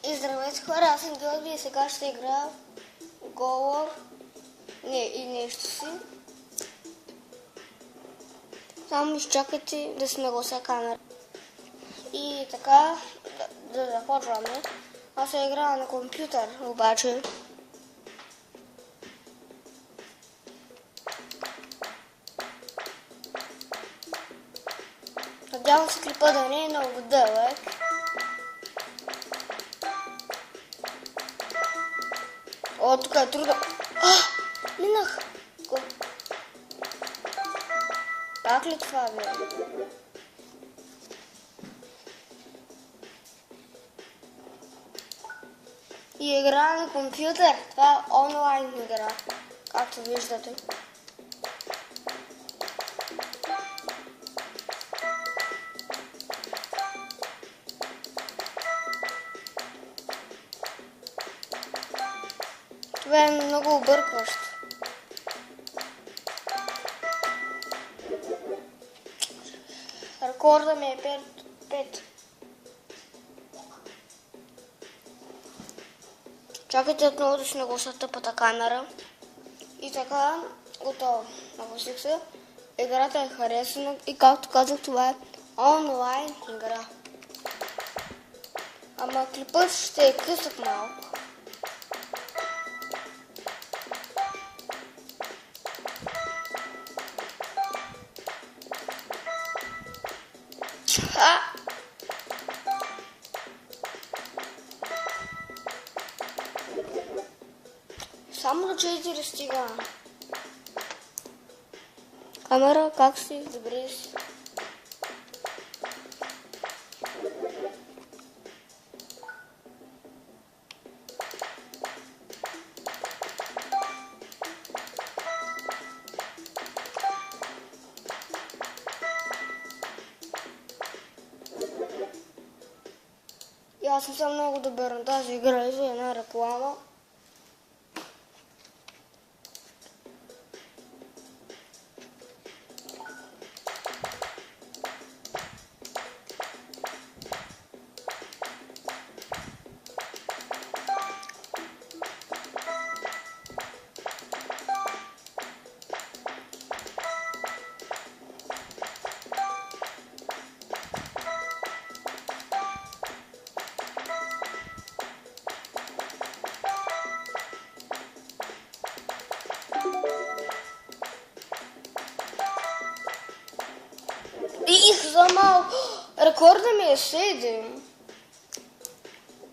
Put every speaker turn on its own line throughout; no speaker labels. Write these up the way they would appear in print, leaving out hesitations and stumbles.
И здравейте хора, аз съм Георги и сега ще играя Голор и нещо си. Само изчакайте да си наглася камера. И така, да започваме. Аз се играя на компютър, обаче. Надявам се клипа да не е много дълъг. О, тук е трудно. Минах! Пак ли това бе? И игра на компютър. Това е онлайн игра, както виждате. Това е много объркващо. Рекорда ми е 5. Чакайте отново да си наглася тъпата камера. И така, готово. Нагласих се. Играта е харесана и както казах, това е онлайн игра. Ама клипът ще е късък малко. Само до 4 стига. Камера, как си? Добре си. И аз съм много добър на тази игра за една реклама. Их за малко. Рекорда ми е 7.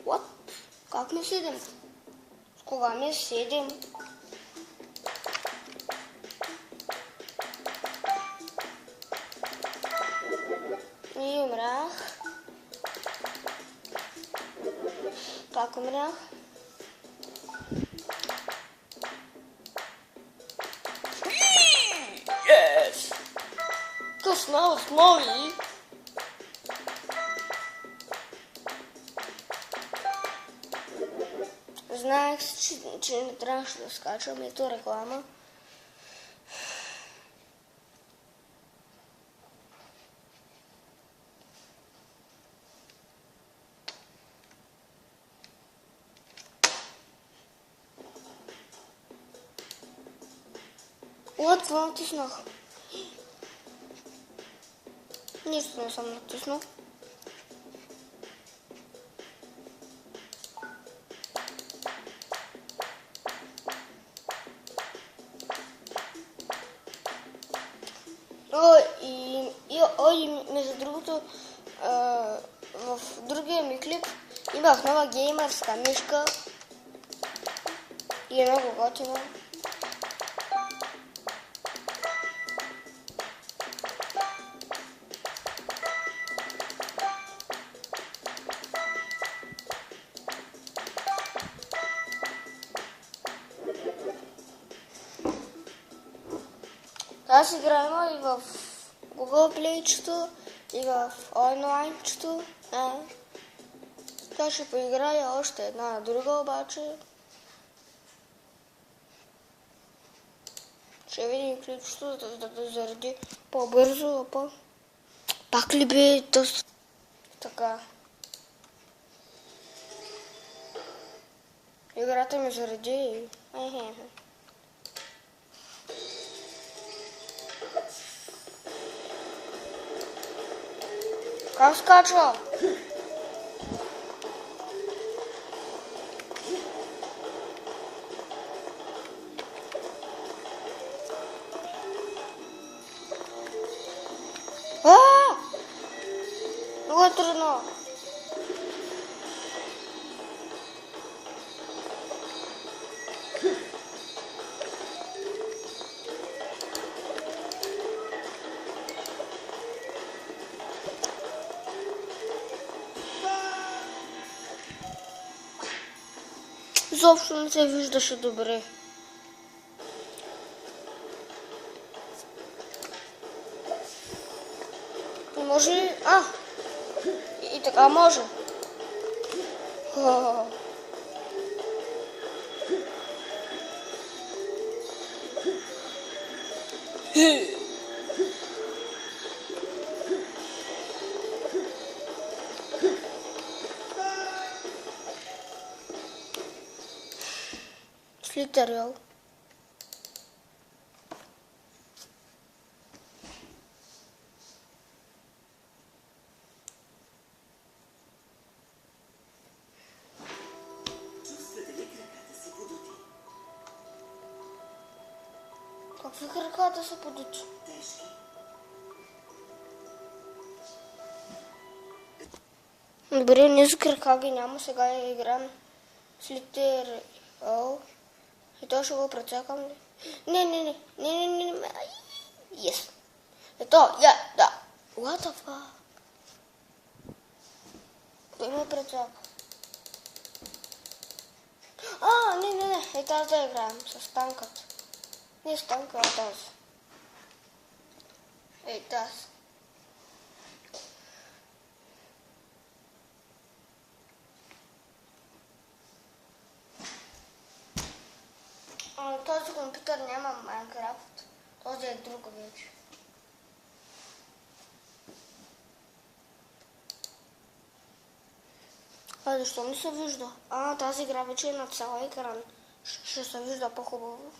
What? Как ми е 7? С кога ми е 7? И умрях. Как умрях? Yes! Късна основи. Знаех, че не трябваше да скачам. Ето реклама. От това натиснах. Нищо не съм натиснал. И между другото, в другия ми клип имах нова геймърска мишка и е много готина. Аз играем и в Google Play-чето, и в онлайн-чето. Така ще поиграя още една друга, обаче. Ще видим клипчето, да заради по-бързо, пак ли бе доста така. Играта ми заради. Как скачва? Много е трудно. Изобщо не се виждаше добре. Не може ли? И така може. Слитърил.
Чувствате ли краката си подути?
Какви краката са подути?
Тежки.
Добре, ние за крака ги няма, сега играем с Literal. И то ще го прецакам ли? Не. Yes. Ето, да. What the fuck? Той ме прецака. Не. И тази да играем с танката. Не с танка, а тази. Ей, тази. Този компютър няма Майнкрафт. Този е друг вече. Защо не се вижда? Тази игра вече е на цял екран. Ще се вижда по-хубаво.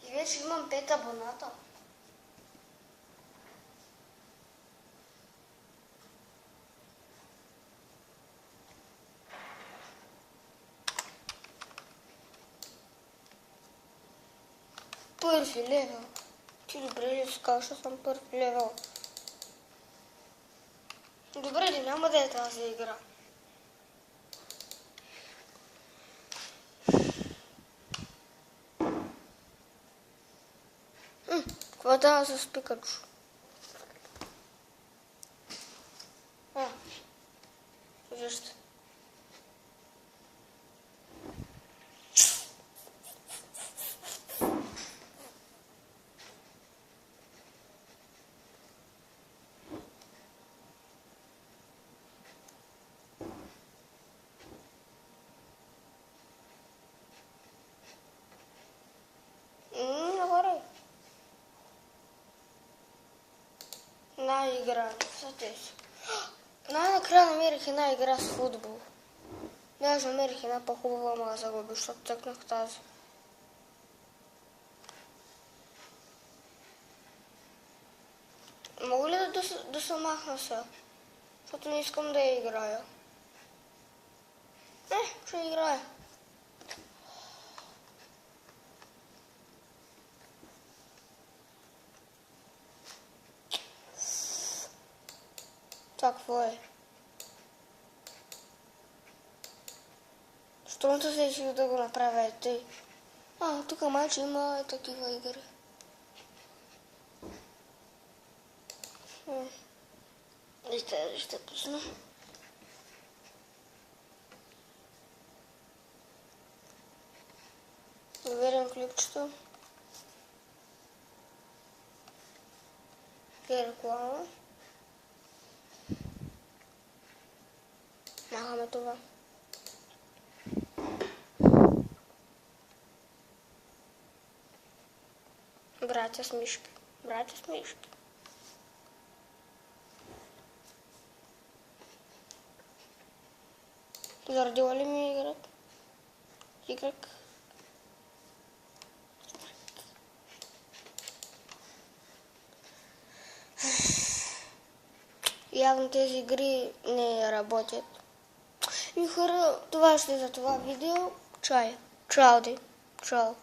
И вече имам 5 абоната. Първи левел. Ти добре ли си казваш, че съм първи левел? Добре ли, няма да е тази игра. Какво да с Пикачу? Вижте. Нагоре. Една игра. Най-накрая намерих една игра с футбол. Даже намерих една по-хубава, ама загубих, защото цъкнах тази. Мога ли да се махна сега? Защото не искам да я играя. Ще играя. Това какво е? Щом се решил да го направя и тъй. Тук майче има такива игри. Ще пусна. Доверям клипчето. Реклама. Махаме това. Братя с мишки. Братя смешки. Зарадила ли ми играт? Играк. Явно тези игри не работят. И хора, това ще е за това видео. Чао. Чао.